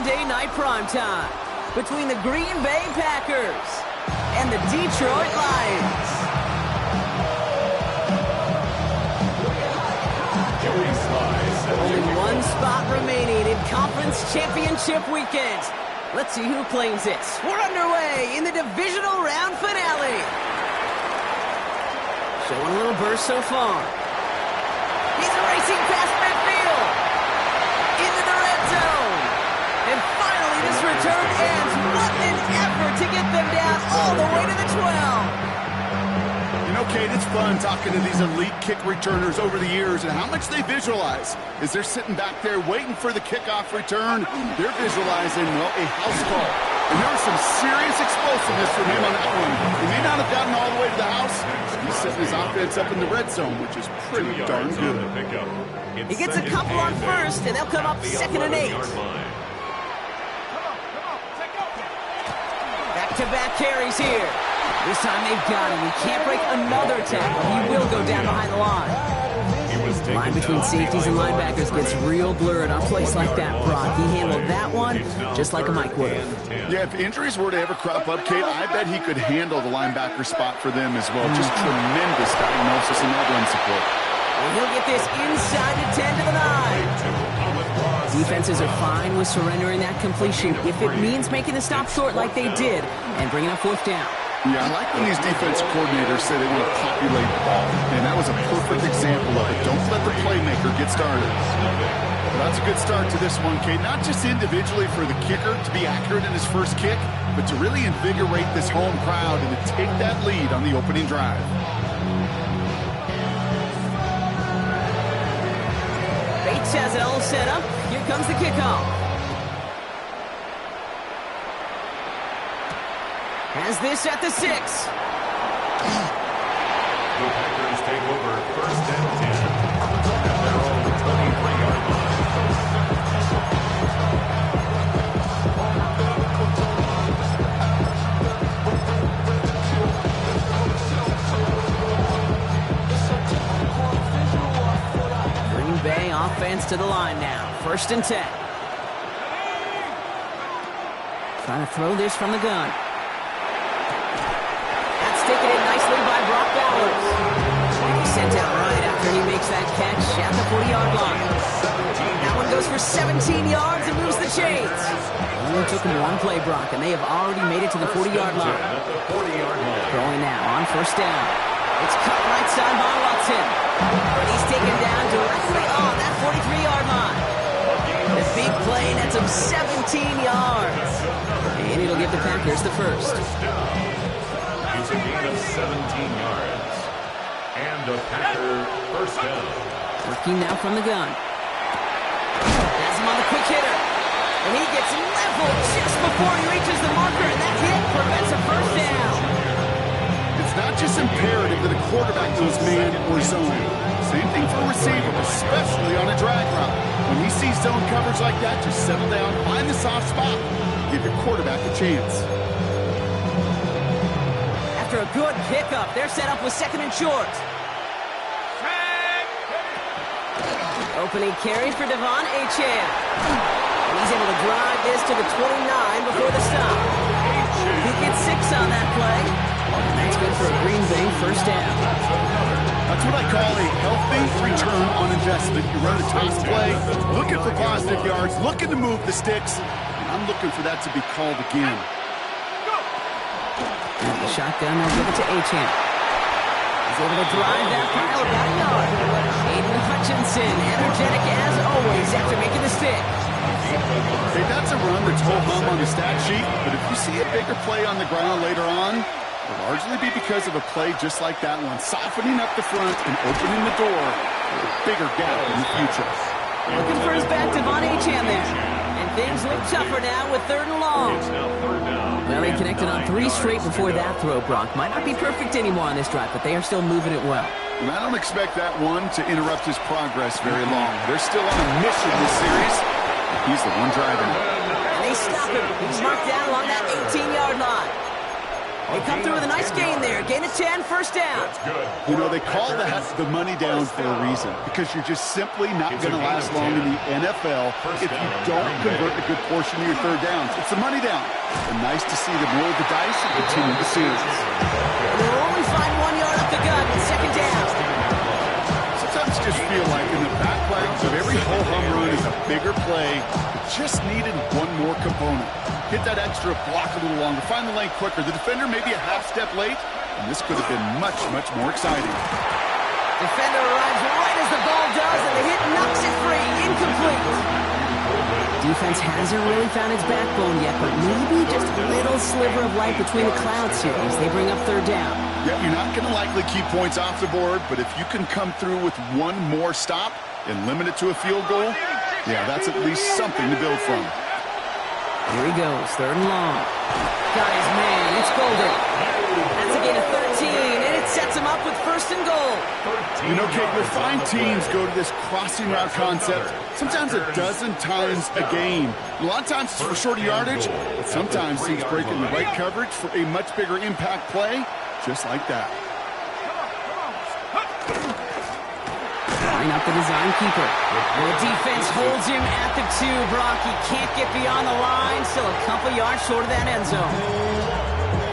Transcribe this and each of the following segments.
Monday night primetime between the Green Bay Packers and the Detroit Lions. Only one spot remaining in Conference Championship Weekend. Let's see who claims it. We're underway in the Divisional Round Finale. Showing a little burst so far. He's racing past midfield. Into the red zone. And finally this return ends. What an effort to get them down all the way to the 12. You know, Kate, it's fun talking to these elite kick returners over the years and how much they visualize. As they're sitting back there waiting for the kickoff return, they're visualizing, well, a house call. And there was some serious explosiveness from him on that one. He may not have gotten all the way to the house. He's setting his offense up in the red zone, which is pretty darn good. He gets a couple on first, and they'll come up 2nd and 8. Back-to-back carries here. This time they've got him. He can't break another tackle. He will go down behind the line. The line between safeties and linebackers gets real blurred on plays like that, Brock. He handled that one just like a Mike would have. Yeah, if injuries were to ever crop up, Kate, I bet he could handle the linebacker spot for them as well. Just tremendous diagnosis and that run support. And he'll get this inside the 10 to the 9. Defenses are fine with surrendering that completion if it means making the stop short like they did and bringing up 4th down. Yeah, I like when these defensive coordinators say they want to populate the ball. And that was a perfect example of it. Don't let the playmaker get started. Well, that's a good start to this one, Kate. Not just individually for the kicker to be accurate in his first kick, but to really invigorate this home crowd and to take that lead on the opening drive. Bates has it all set up. Here comes the kickoff. Has this at the 6. The Packers take over 1st and 10 at their own 23-yard line. Green Bay offense to the line now. 1st and 10. Trying to throw this from the gun. Taken in nicely by Brock Bowers. And he's sent out right after he makes that catch at the 40-yard line. That one goes for 17 yards and moves the chains. It only took him one play, Brock, and they have already made it to the 40-yard line. Throwing now on 1st down. It's cut right side by Watson. But he's taken down directly on that 43-yard line. The big play nets him 17 yards. And it'll give the Packers the first. It's a gain of 17 yards. And a Packer 1st down. Working now from the gun. Has him on the quick hitter. And he gets leveled just before he reaches the marker. And that hit prevents a 1st down. It's not just imperative that a quarterback knows man or zone. Same thing for a receiver, especially on a drag route. When he sees zone coverage like that, just settle down, find the soft spot, give your quarterback a chance. After a good pickup, they're set up with 2nd and short. Opening carry for Devon Achane. And he's able to drive this to the 29 before the stop. He gets 6 on that play. And that's good for a Green Bay 1st down. That's what I call a healthy return on investment. You run a toss play, looking for positive yards, looking to move the sticks, and I'm looking for that to be called again. And the shotgun, they'll give it to Achane. He's able to drive that pile about a yard. Aiden Hutchinson, energetic as always after making the stick. Hey, that's a run that's whole hum on the stat sheet, but if you see a bigger play on the ground later on, it'll largely be because of a play just like that one, softening up the front and opening the door for a bigger gap in the future. Looking for his back, Devon Achane there. And things look tougher now with 3rd and long. Well, he connected on 3 straight before that throw, Brock. Might not be perfect anymore on this drive, but they are still moving it well. And I don't expect that one to interrupt his progress very long. They're still on a mission this series. He's the one driving it. And they stop him. He's marked down along that 18-yard line. They come through with a nice gain there. Gain of 10, first down. You know, they call that the money down for a reason, because you're just simply not going to last long in the NFL if you don't convert a good portion of your third downs. It's the money down. And nice to see them roll the dice and continue the series. They'll only find 1 yard up the gut. Second down. Sometimes just feel like in the background of every ho-hum run is a bigger play. It just needed one more component. Hit that extra block a little longer. Find the lane quicker. The defender may be a half step late, and this could have been much, much more exciting. Defender arrives right as the ball does, and the hit knocks it free. Incomplete. Defense hasn't really found its backbone yet, but maybe just a little sliver of light between the clouds here as they bring up third down. Yeah, you're not going to likely keep points off the board, but if you can come through with one more stop and limit it to a field goal, yeah, that's at least something to build from. Here he goes, third and long. Got his man, it's Golden. That's a gain of 13, and it sets him up with first and goal. You know, Kate, you'll find teams go to this crossing route concept sometimes a dozen times a game. A lot of times it's for shorter yardage, but sometimes teams break in the right coverage for a much bigger impact play, just like that. Line up the design keeper. The defense holds him at the 2, Brock. He can't get beyond the line. Still a couple yards short of that end zone.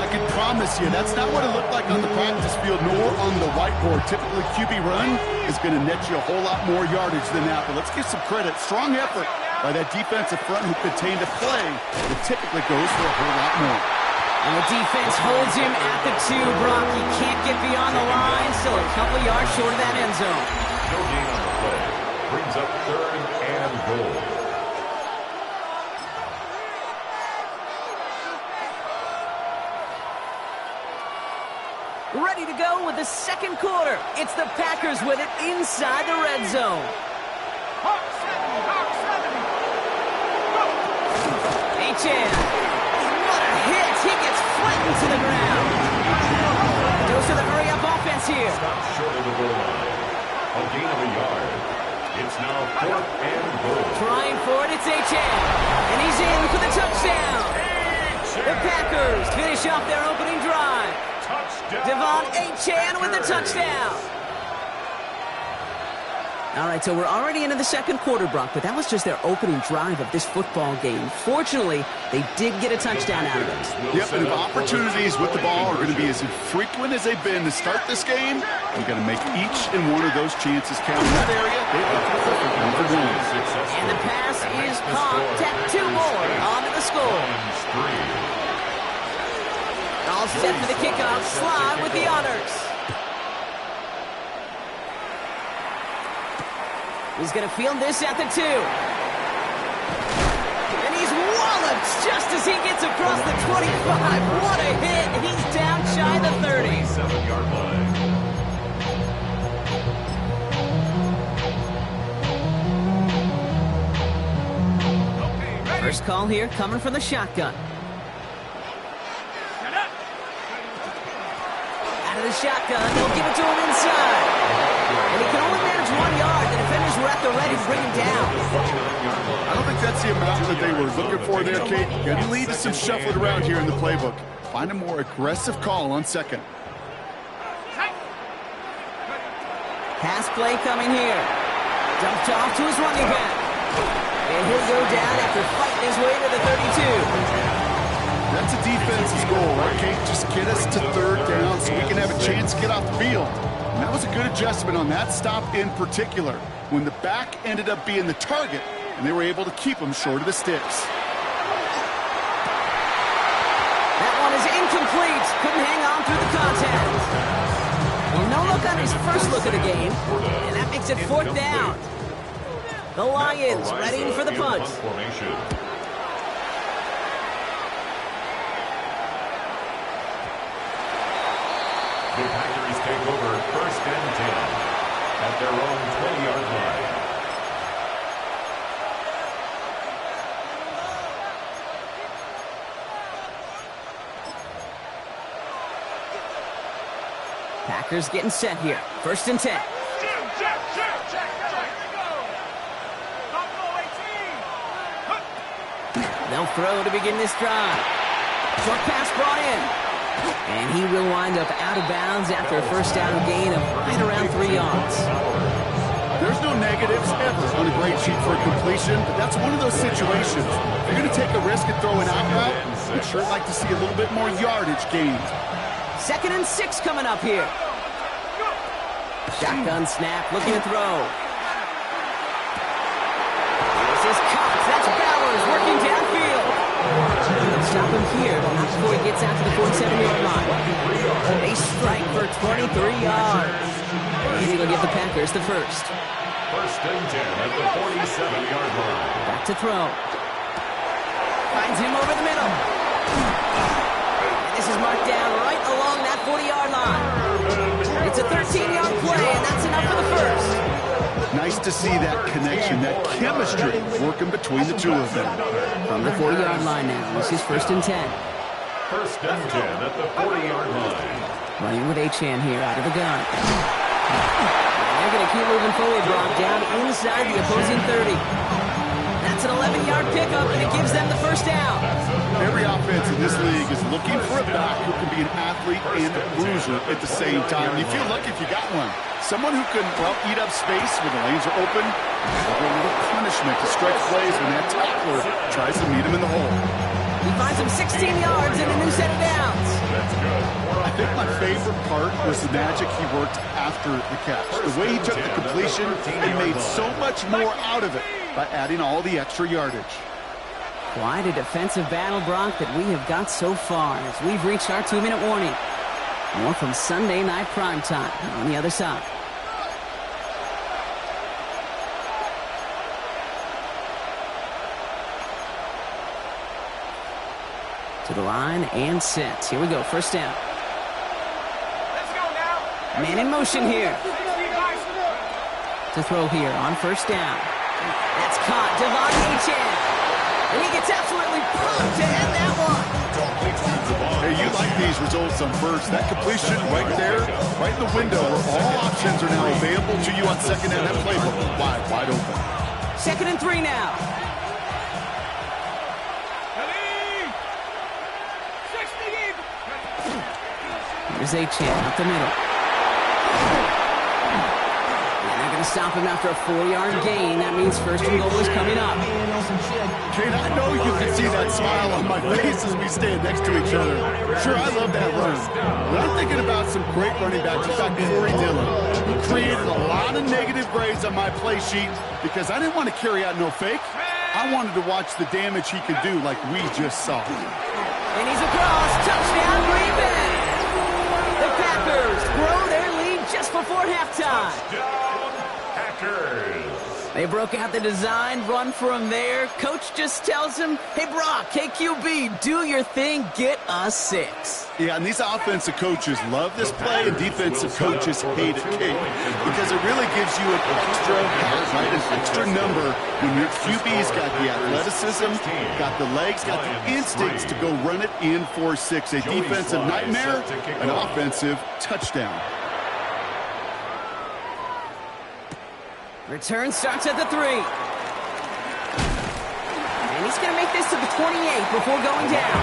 I can promise you, that's not what it looked like on the practice field nor on the whiteboard. Typically, QB run is going to net you a whole lot more yardage than that. But let's give some credit. Strong effort by that defensive front who contained a play that typically goes for a whole lot more. And the defense holds him at the 2, Brock. He can't get beyond the line. Still a couple yards short of that end zone. No gain on the play. Brings up third and goal. Ready to go with the second quarter. It's the Packers with it inside the red zone. H.N. What a hit. He gets flattened to the ground. Goes to the hurry-up offense here. Stop short of the goal line. A gain of a yard. It's now fourth and goal. Trying for it, it's H.N. And he's in for the touchdown. The Packers finish off their opening drive. Devon H.N. with the touchdown. All right, so we're already into the second quarter, Brock, but that was just their opening drive of this football game. Fortunately, they did get a touchdown out of it. Yep, and if opportunities with the ball are going to be as infrequent as they've been to start this game, you got to make each and one of those chances count. In that area, they look perfect number 1. And the pass is caught. Tech 2 more onto the score. All set for the kickoff. Slide with the honors. He's going to field this at the 2. And he's walloped just as he gets across the 25. What a hit. He's down shy of the 30. 7-yard line. First call here coming from the shotgun. Out of the shotgun, they'll give it to him inside. And he can only manage 1 yard. The defenders were at the ready to bring him down. I don't think that's the amount that they were looking for there, Kate. Going to lead to some shuffling around here in the playbook. Find a more aggressive call on second. Pass play coming here. Dumped off to his running back. And he'll go down after fighting his way to the 32. That's a defense's goal, right, Kate? Just get us to third down so we can have a chance to get off the field. And that was a good adjustment on that stop in particular, when the back ended up being the target, and they were able to keep him short of the sticks. That one is incomplete. Couldn't hang on through the contact. Well, no look on his first look of the game, and that makes it fourth down. The Lions ready for the punt. The Packers take over first and 10 at their own 20-yard line. Packers getting set here. First and 10. They'll throw to begin this drive. Short pass brought in. And he will wind up out of bounds after a first down gain of right around 3 yards. There's no negatives ever on a grade sheet for a completion, but that's one of those situations. If you're going to take a risk and throw an out route, I'd sure like to see a little bit more yardage gained. 2nd and 6 coming up here. Shotgun snap, looking to throw. This is Cox. That's Bowers working downfield. Stop him here, but not before he gets out to the 47-yard line. They strike for 23 yards. And he'll give the Packers the first. 1st and 10 at the 47-yard line. Back to throw. Finds him over the middle. And this is marked down right along that 40-yard line. It's a 13-yard play, and that's enough for the first. Nice to see that connection, that chemistry working between the two of them. From the 40-yard line now, this is 1st and 10. 1st and 10 at the 40-yard line. Running with Achane here out of the gun. They're going to keep moving forward, Brock, down inside the opposing 30. That's an 11-yard pickup, and it gives them the first down. Every offense in this league is looking for a back who can be an athlete and a bruiser at the same time. You feel lucky if you got one. Someone who can, well, eat up space when the lanes are open. A little punishment to stretch plays when that tackler tries to meet him in the hole. He finds him 16 yards and a new set of downs. That's good. I think my favorite part was the magic he worked after the catch. The way he took the completion and made so much more out of it by adding all the extra yardage. Quite a defensive battle, Brock, that we have got so far as we've reached our 2-minute warning. More from Sunday Night Primetime on the other side. To the line and set. Here we go, first down. Let's go now. Man in motion here. To throw here on first down. That's caught. Devon Achane. And he gets absolutely pumped to end that one. Hey, you like these results on first. That completion right there, right in the window where all options are now available to you on second down. That playbook wide open. 2nd and 3 now. Here's Achane up the middle. And they're going to stop him after a 4-yard gain. That means first and goal is coming up. Kate, I know you can see that smile on my face as we stand next to each other. Sure, I love that run. But I'm thinking about some great running backs. In fact, Corey Dillon. He created a lot of negative grades on my play sheet because I didn't want to carry out no fake. I wanted to watch the damage he could do like we just saw. And he's across. Touchdown, Green Bay. The Packers grow their lead just before halftime. Touchdown, Packers. They broke out the design run for him there. Coach just tells him, hey, Brock, KQB, do your thing, get us 6. Yeah, and these offensive coaches love this play, and defensive coaches hate it, Kate, because it really gives you an extra hat, right, an extra number when your QB's got the athleticism, got the legs, got the instincts to go run it in for 6. A defensive nightmare, an offensive touchdown. Return starts at the 3. And he's going to make this to the 28 before going down.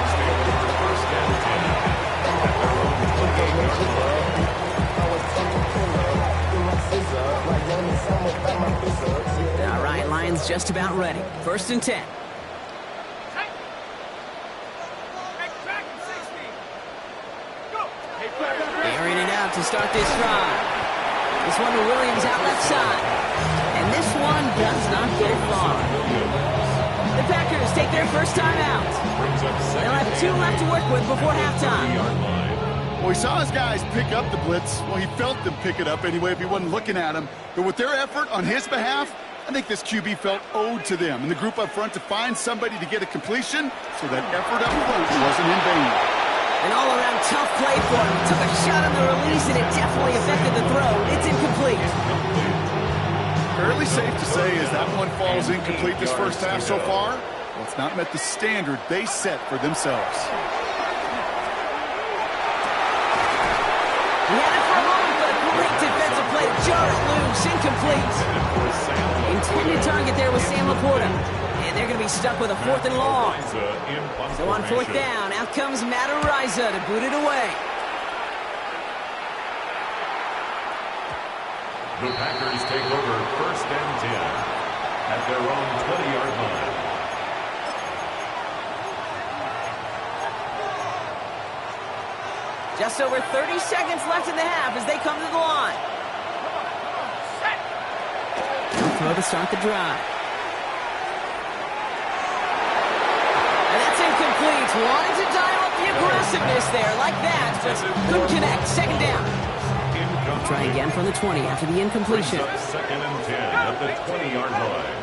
All right, Lions just about ready. 1st and 10. Airing it out to start this drive. This one to Williams out left side. And this one does not get far. The Packers take their first time out. They'll have 2 left to work with before halftime. Well, he saw his guys pick up the blitz. Well, he felt them pick it up anyway if he wasn't looking at him. But with their effort on his behalf, I think this QB felt owed to them. And the group up front to find somebody to get a completion so that effort up front wasn't in vain. An all-around tough play for him. Took a shot on the release, and it definitely affected the throw. It's incomplete. Fairly safe to say as that one falls incomplete this first half so far, well, it's not met the standard they set for themselves. He had it for a moment, but a great defensive play to jar it loose. Incomplete. Intended target there was Sam Laporta. And And they're going to be stuck with a 4th and long. So on 4th down, out comes Matt Ariza to boot it away. The Packers take over 1st and 10 at their own 20-yard line. Just over 30 seconds left in the half as they come to the line. Throw to start the drive. And that's incomplete. Wanted to dial up the aggressiveness there like that, but couldn't connect. 2nd down. Try again from the 20 after the incompletion. 2nd and 10 at the 20-yard line.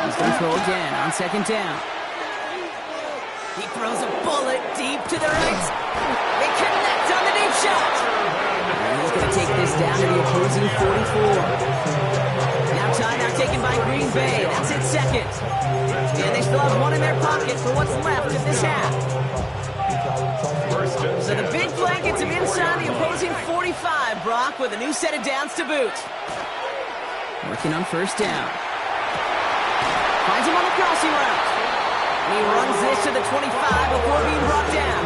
He's going to throw again on 2nd down. He throws a bullet deep to the right. They connect on the deep shot. And he's going to take this down to the opposing 44. Now timeout taken by Green Bay. That's it, 2nd. And they still have 1 in their pocket for what's left of this half. So the big play gets him inside the opposing 45, Brock, with a new set of downs to boot. Working on 1st down. Finds him on the crossing route. And he runs this to the 25 before being brought down.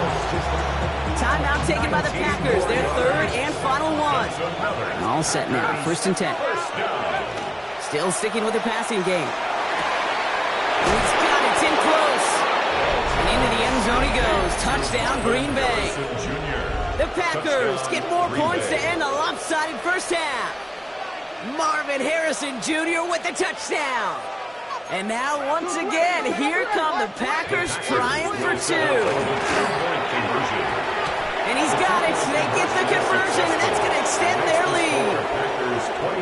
Timeout taken by the Packers, their 3rd and final one. All set now, 1st and 10. Still sticking with the passing game. He's got it, it's in close. And into the end zone he goes. Touchdown, Green Bay. The Packers get more points to end a lopsided first half. Marvin Harrison Jr. with the touchdown. And now, once again, here come the Packers trying for 2. And he's got it. They get the conversion, and that's going to extend their lead.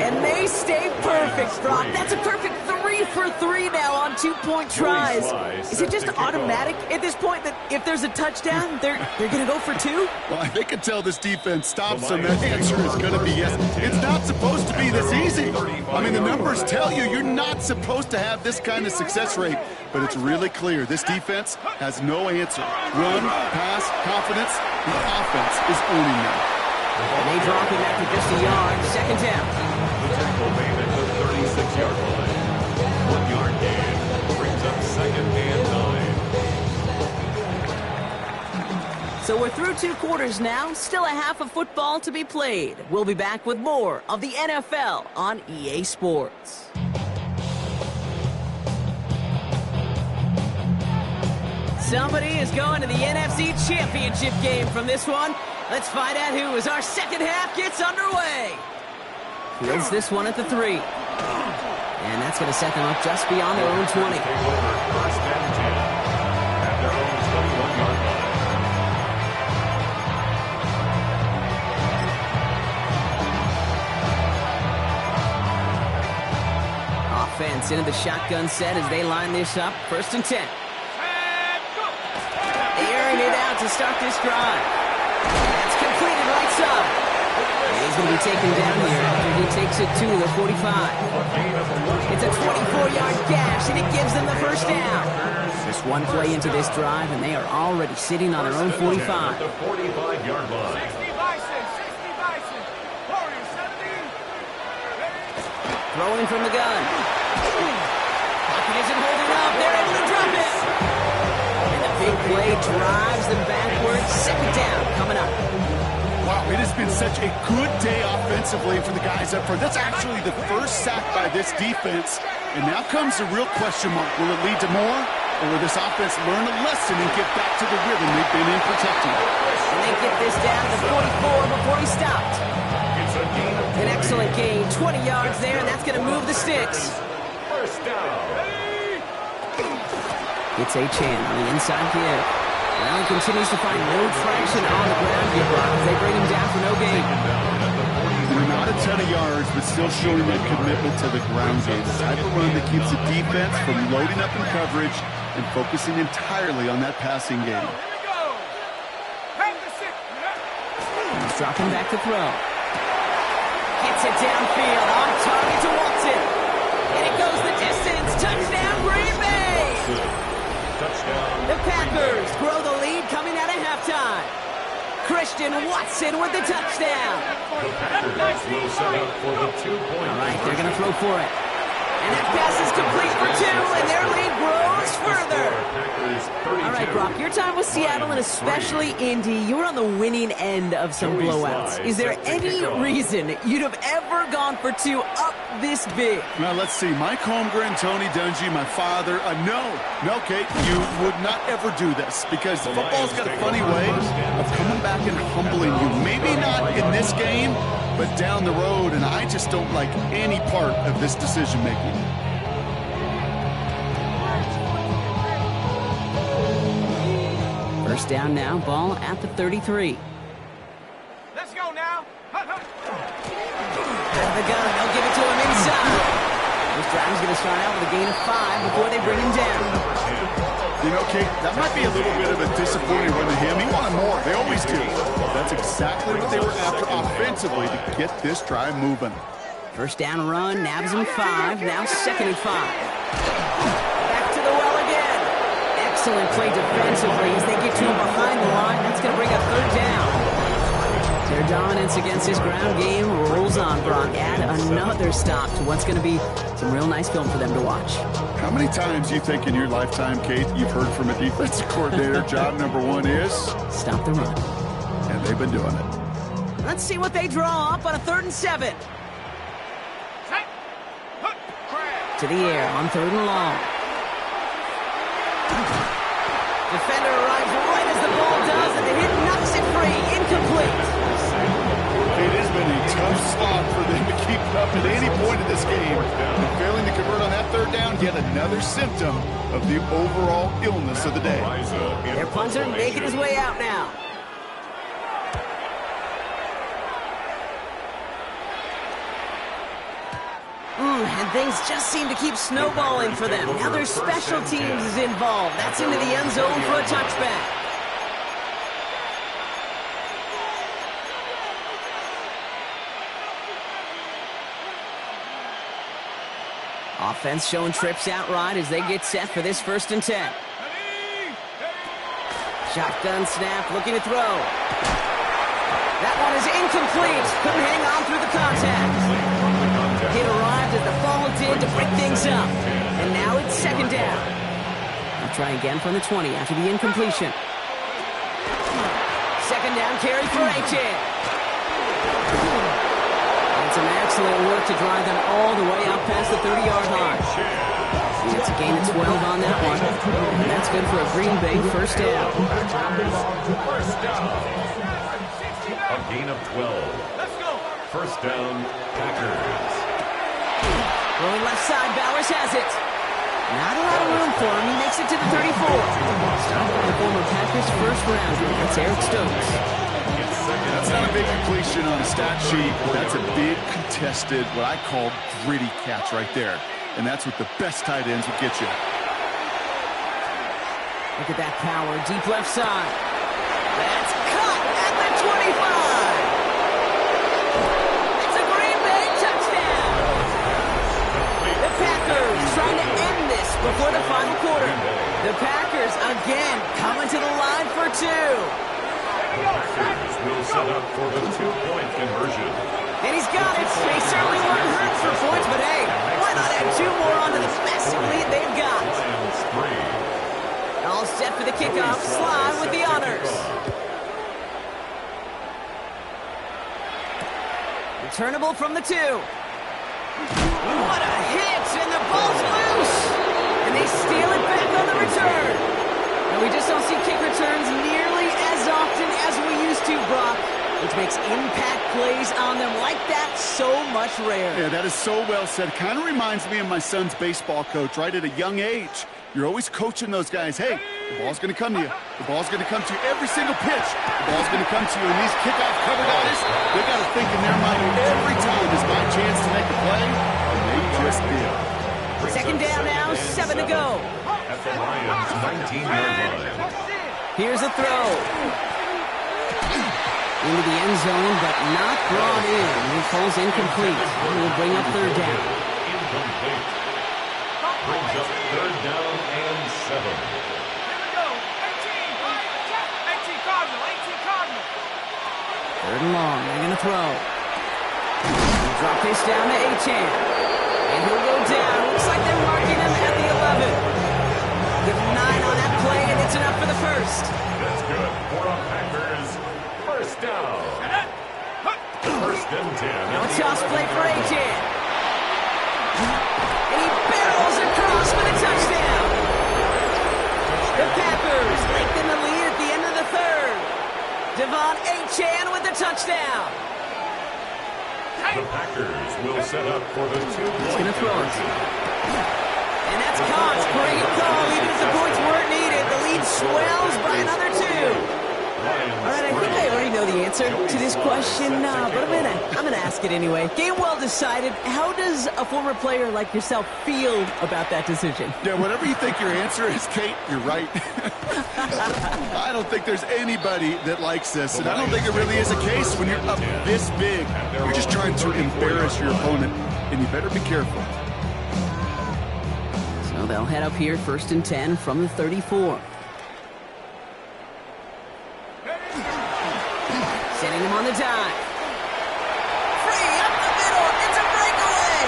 And they stay perfect, Brock. That's a perfect 3 for 3 now on 2-point tries. Is it just automatic at this point that if there's a touchdown, they're going to go for 2? Well, they can tell this defense stops them. That answer is going to be yes. It's not supposed to be this easy. I mean, the numbers tell you you're not supposed to have this kind of success rate. But it's really clear this defense has no answer. Run, pass, confidence, the offense is owning them. And they drop him after just a yard. 2nd down. The tackle made at the 36-yard line. 1-yard gain brings up 2nd and 9. So we're through 2 quarters now. Still a half of football to be played. We'll be back with more of the NFL on EA Sports. Somebody is going to the NFC Championship game from this one. Let's find out who as our second half gets underway. Fields this one at the 3. And that's going to set them up just beyond their own 20. 1st and 10 at their own 21-yard line. Offense into the shotgun set as they line this up. 1st and 10. Airing it out to start this drive. That's completed right side. And he's going to be taken down here after he takes it to the 45. It's a 24-yard gash, and it gives them the 1st down. Just one play into this drive, and they are already sitting on their own 45. The 45-yard line. 60 Bison, 60 Bison. Warriors 17. Throwing from the gun. Pocket isn't holding up. They're able to drop it. Big play drives them backwards. 2nd down coming up. Wow, it has been such a good day offensively for the guys up front. That's actually the first sack by this defense. And now comes the real question mark. Will it lead to more? Or will this offense learn a lesson and get back to the rhythm they've been in protecting? And they get this down to the 44 before he stopped. An excellent gain. 20 yards there, and that's going to move the sticks. 1st down. It's Chan on the inside give. Well, he continues to find no traction on the ground here, Brock, as they bring him down for no gain. Not a ton of yards, but still showing that commitment to the ground game. The type of run that keeps the defense from loading up in coverage and focusing entirely on that passing game. He's dropping back to throw. Gets it downfield, on target to Watson. And it goes the distance. Touchdown, Green Bay! Touchdown. The Packers grow the lead coming out of halftime. Christian Watson with the touchdown. The Packers will set up for the 2-point. All right, they're going to throw for it. And that pass is complete for 2, and their lead grows further. All right, Brock, your time with Seattle and especially Indy, you were on the winning end of some blowouts. Is there any reason you'd have ever gone for 2 up this big? Now, let's see. Mike Holmgren, Tony Dungy, my father. No, Kate, you would not ever do this because football's got a funny way of coming back and humbling you. Maybe not in this game, but down the road, and I just don't like any part of this decision-making. First down now, ball at the 33. Let's go now. Out of the gun, they'll give it to him inside. This drive's going to start out with a gain of 5 before they bring him down. You know, Kate, that might be a little bit of a disappointing run to him. He wanted more. They always do. That's exactly what they were after offensively to get this drive moving. First down run, nabs him 5, now 2nd and 5. Back to the well again. Excellent play defensively as they get to him behind the line. That's going to bring up 3rd down. Their dominance against this ground game rolls on, Brock. Add another stop to what's going to be some real nice film for them to watch. How many times do you think in your lifetime, Kate, you've heard from a defensive coordinator, job number 1 is? Stop the run. And they've been doing it. Let's see what they draw up on a 3rd and 7. To the air on 3rd and long. Defender arrives right as the ball does, and the hit knocks it free. Incomplete. It has been a tough slog for them to keep up at any point in this game. And failing to convert on that 3rd down, yet another symptom of the overall illness of the day. Their punter making his way out now. And things just seem to keep snowballing for them. Now their special teams is involved. That's into the end zone for a touchback. Offense showing trips outright as they get set for this 1st and 10. Shotgun snap, looking to throw. That one is incomplete. Couldn't hang on through the contact. Hit arrived as the fall did to break things up. And now it's 2nd down. I'll try again from the 20 after the incompletion. 2nd down carry for Achan. And some excellent work to drive them all the way out past the 30-yard line. And it's a gain of 12 on that one. And that's good for a Green Bay 1st down. A gain of 12. Let's go. 1st down, Packers. Going left side, Bowers has it. Not a lot of room for him. He makes it to the 34. Stopped by the former Packers 1st rounder. That's Eric Stokes. That's not a big completion on a stat sheet, but that's a big contested, what I call gritty catch right there. And that's what the best tight ends will get you. Look at that power, deep left side. That's cut at the 25. It's a Green Bay touchdown. The Packers trying to end this before the final quarter. The Packers again coming to the line for 2. Packers will set up for the 2-point conversion. And he's got it. They certainly weren't hurt for points, but hey, why not add 2 more onto the massive lead they've got? All set for the kickoff. Sly with the honors. Returnable from the 2. What a hit, and the ball's loose. And they steal it back on the return. And we just don't see kick returns nearly as often as we used to, Brock, which makes impact plays on them like that so much rarer. Yeah, that is so well said. Kind of reminds me of my son's baseball coach, right? At a young age, you're always coaching those guys. Hey, the ball's going to come to you. The ball's going to come to you every single pitch. The ball's going to come to you. And these kickoff cover guys, they got to think in their mind every time is my chance to make a play. And they just did. 2nd down now, 7 to go. At the Lions' 19-yard line. Here's a throw. Into the end zone, but not brought in. It falls incomplete. It will bring up 3rd down. Incomplete. Brings up 3rd down and 7. Here we go. 18 Cardinal. 18 Cardinal. 3rd and long. They're going to throw. Drop this down to Achan. And he'll go down looks like they're marking him at the 11. Give him 9 on that play, and it's enough for the first. That's good for a Packers first down. First and 10. Now a toss play for A-Chan. And he barrels across for the touchdown. The Packers lengthen the lead at the end of the third. Devon A-Chan with the touchdown. The Packers will set up for the He's going to throw it. conversion. And that's caught. Great call. Even if the points weren't needed, the lead swells by another 2. All right, I think I already know the answer to this question, but I'm gonna ask it anyway. Game well decided. How does a former player like yourself feel about that decision? Yeah, whatever you think your answer is, Kate, you're right. I don't think there's anybody that likes this, and I don't think it really is a case when you're up this big. You're just trying to embarrass your opponent, and you better be careful. So they'll head up here, 1st and 10 from the 34. Sending him on the dive. Free up the middle. It's a breakaway.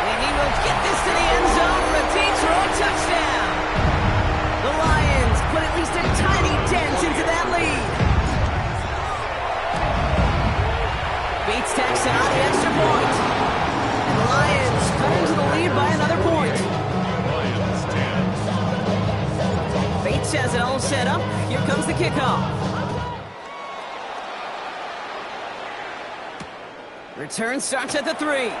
And he will get this to the end zone for a Detroit touchdown. The Lions put at least a tiny dent into that lead. Beats Texan on the extra point. And the Lions cut into the lead by another point. Bates has it all set up. Here comes the kickoff. Return starts at the 3.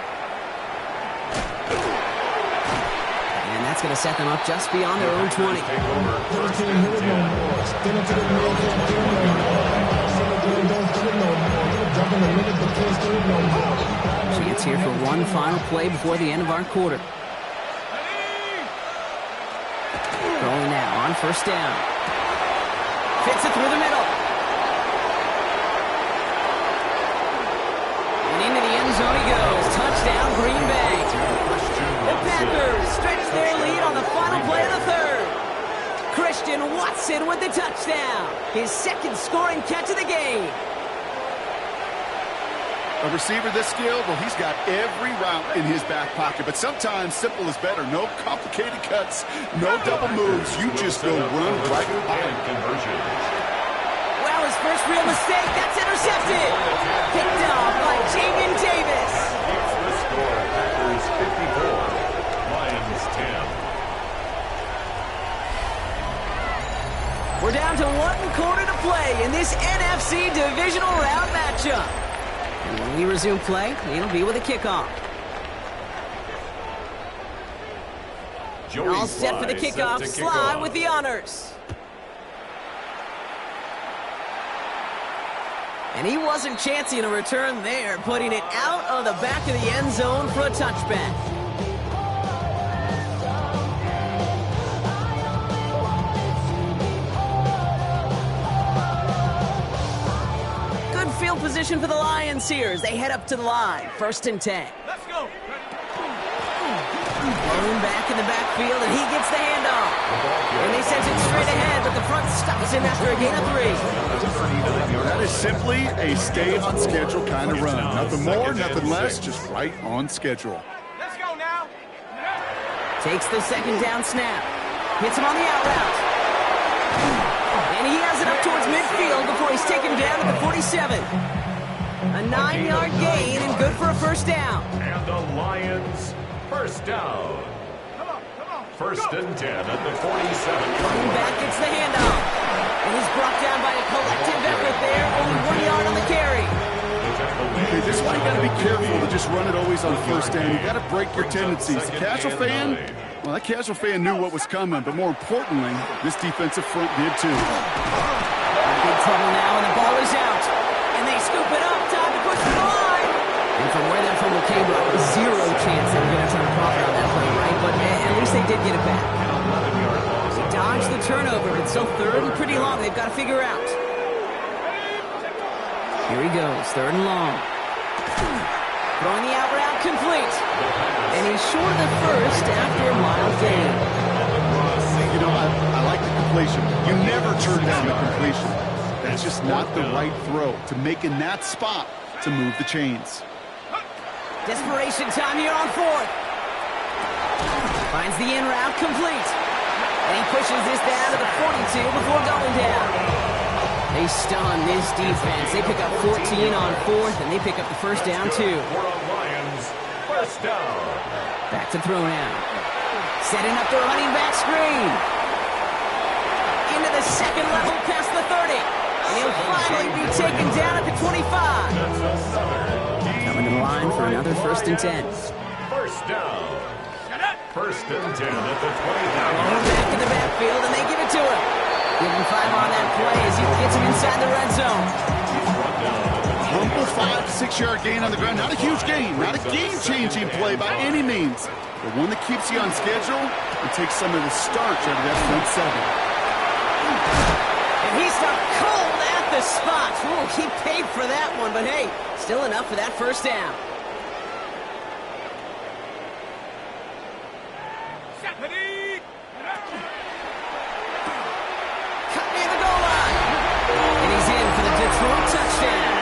And that's going to set them up just beyond their own 20. Chance here for one final play before the end of our quarter. Throwing now on 1st down. Fits it through the middle. And into the end zone he goes. Touchdown, Green Bay. The Packers stretch their lead on the final play of the third. Christian Watson with the touchdown. His second scoring catch of the game. A receiver this skilled, well, he's got every route in his back pocket. But sometimes simple is better. No complicated cuts, no double moves. You just go run right by him. Well, his first real mistake. That's intercepted. Picked off by Jamin Davis. It's the score. Packers 54, Lions 10. We're down to 1 quarter to play in this NFC Divisional Round matchup. And when we resume play, it'll be with a kickoff. All set for the kickoff. Sly with the honors. And he wasn't chancing a return there, putting it out of the back of the end zone for a touchback. Field position for the Lions here as they head up to the line. 1st and 10. Let's go. Blown back in the backfield, and he gets the handoff. And they send it straight ahead, but the front stops him after a gain of 3. That is simply a stay on schedule kind of run. Nothing more, nothing less, just right on schedule. Let's go now. Takes the 2nd down snap. Hits him on the out route. And he has it up towards midfield before he's taken down at the 47. A 9-yard gain and good for a 1st down. And the Lions first down. Come on. 1st and 10 at the 47. Coming back gets the handoff. And he's brought down by a collective effort there. Only 1 yard on the carry. Okay, this is why you got to be careful to just run it always on 1st down. You got to break your tendencies. The casual fan, well, that casual fan knew what was coming, but more importantly, this defensive front did too. Big trouble now, and the ball is out. And they scoop it up. Time to push the line. And from where that fumble came from, zero chance they were going to turn a profit on that play, right? But at least they did get it back. They dodged the turnover, but still 3rd and pretty long. They've got to figure out. Here he goes, 3rd and long. Throwing the out route complete. And he's short of the 1st after a mild gain. You know, I like the completion. You never turn down the completion. That's just not the right throw to make in that spot to move the chains. Desperation time here on fourth. Finds the in route complete. And he pushes this down to the 42 before going down. They stun this defense. They pick up 14 on fourth, and they pick up the first down, too. Lions, first down. Back to throw now. Setting up the running back screen. Into the second level past the 30. And he'll finally be taken down at the 25. Coming to the line for another 1st and 10. First down. 1st and 10 at the 20. Back in the backfield, and they give it to him. Give him 5 on that play as he gets him inside the red zone. Humble 5 to 6 yard gain on the ground. Not a huge gain, not a game-changing play by any means, but one that keeps you on schedule and takes some of the starch out of that front 7. And he stopped cold at the spot. Ooh, he paid for that one, but hey, still enough for that first down. Cut near the goal line. And he's in for the Detroit touchdown.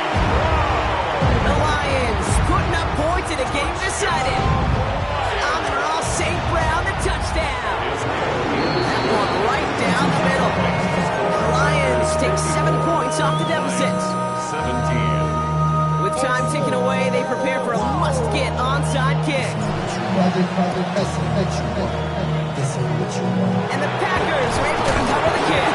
The Lions putting up points in a game decided. Amon-Ra St. Brown, the touchdown. That one right down the middle. The Lions take 7 points off the deficit. 17. With time ticking away, they prepare for a must-get onside kick. And the Packers are able to recover the kick.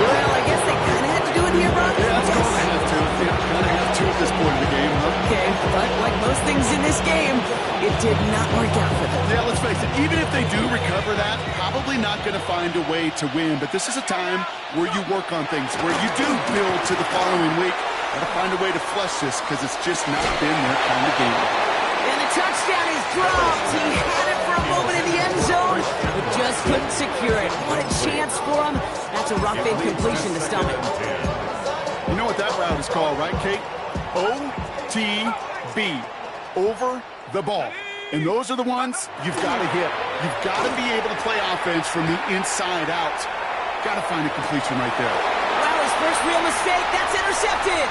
Well, I guess they kind of had to do it here, Brock. Yeah, that's going to have to. Going to have to at this point in the game, huh? Okay, but like most things in this game, it did not work out for them. Yeah, let's face it. Even if they do recover that, probably not going to find a way to win. But this is a time where you work on things, where you do build to the following week. Got to find a way to flush this because it's just not been their kind of game. And the touchdown is dropped. He had it for a moment in the end zone, but just couldn't secure it. What a chance for him. That's a rough incompletion to stomach. You know what that route is called, right, Kate? OTB. Over the ball. And those are the ones you've got to hit. You've got to be able to play offense from the inside out. Got to find a completion right there. Wow, his first real mistake. That's intercepted.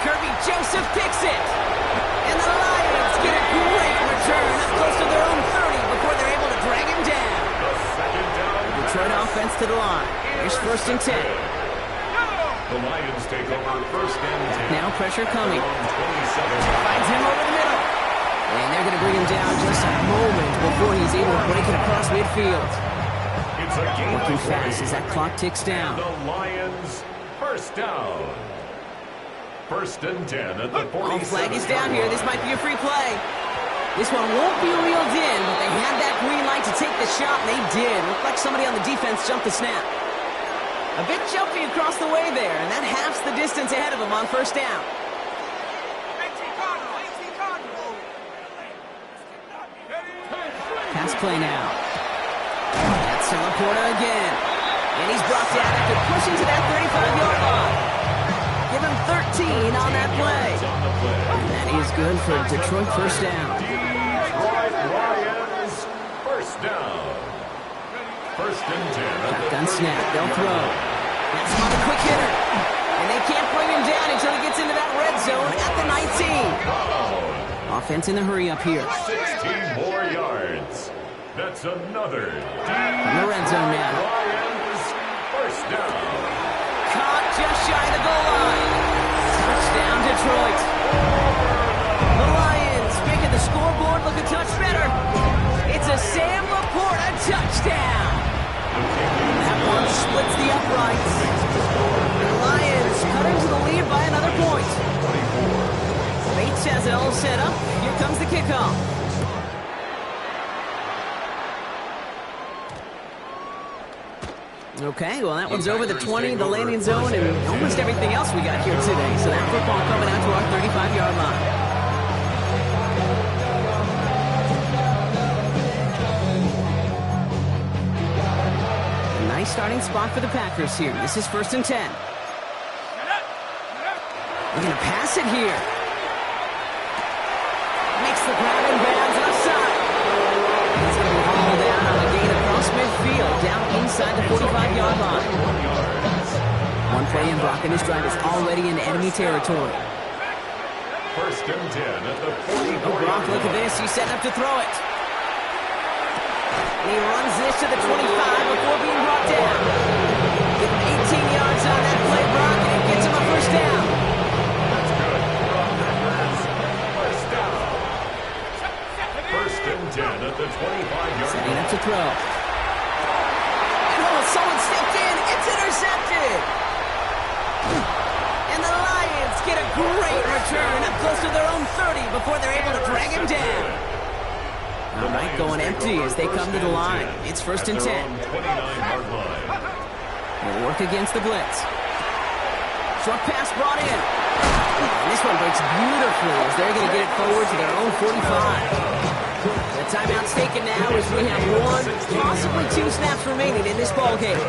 Kirby Joseph picks it. And the Lions get a great return up close to their own 30 before they're able to drag him down. Detroit offense to the line. Here's 1st and 10. The Lions take over 1st and 10. Now pressure coming. 27. Finds him over the middle. And they're going to bring him down just a moment before he's able to break it across midfield. It's a game Working fast as that clock ticks down. The Lions, first down. 1st and 10 at the 40. Oh, flag is down here. This might be a free play. This one won't be reeled in, but they had that green light to take the shot, and they did. Looked like somebody on the defense jumped the snap. A bit jumpy across the way there, and that halves the distance ahead of him on 1st down. Pass play now. That's Laporta again. And he's brought down after pushing to that 35-yard line. Give him 13 on that play. And that is good for Detroit 1st down. Detroit Lions, first down. 1st and 10. Shotgun snap. They'll throw. That's on the quick hitter. And they can't bring him down until he gets into that red zone at the 19. Offense in the hurry up here. 16 more yards. That's another. In the red zone now. Lions, first down. Caught just shy of the goal line. Touchdown, Detroit. The Lions making the scoreboard look a touch better. It's a Sam Laporta touchdown. That one splits the uprights. The Lions cut into the lead by another point. Bates has it all set up. Here comes the kickoff. Okay, well, that one's over the 20, the landing zone, and almost everything else we got here today. So that football coming out to our 35-yard line. Nice starting spot for the Packers here. This is 1st and 10. They're going to pass it here. Makes the grab and bounds left side. He's going to be hauled down on a gain across midfield, down inside the 45-yard line. One play in, Brock, and this drive is already in enemy territory. First and 10 at the 44-yard line. Gronk, look at this. He's setting up to throw it. And he runs this to the 25 before being brought down. Give him 18 yards on that play, Brock, and it gets him a first down. That's good. First down. First and 10 at the 25-yard Setting line. up to throw. And someone stepped in. It's intercepted. And the Lions get a great return up close to their own 30 before they're able to drag him down. All right, going empty as they come to the line. It's first and 10. 29-yard line. They'll work against the blitz. Short pass brought in. And this one breaks beautifully as they're going to get it forward to their own 45. The timeout's taken now as we have one, possibly two snaps remaining in this ball game.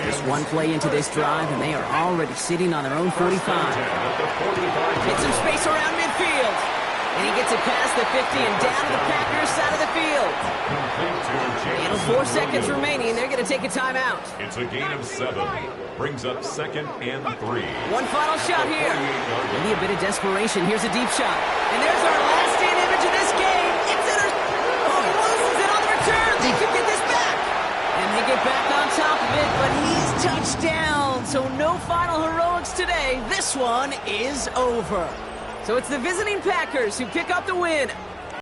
Just one play into this drive, and they are already sitting on their own 45. Get some space around midfield. And he gets it past the 50 and down to the Packers side of the field. And 4 seconds remaining. They're going to take a timeout. It's a gain of 7. Brings up second and 3. One final shot here. Maybe a bit of desperation. Here's a deep shot. And there's our last stand image of this game. It's oh, he loses it on the return. They could get this back. And they get back on top of it, but he's touched down. So no final heroics today. This one is over. So it's the visiting Packers who pick up the win,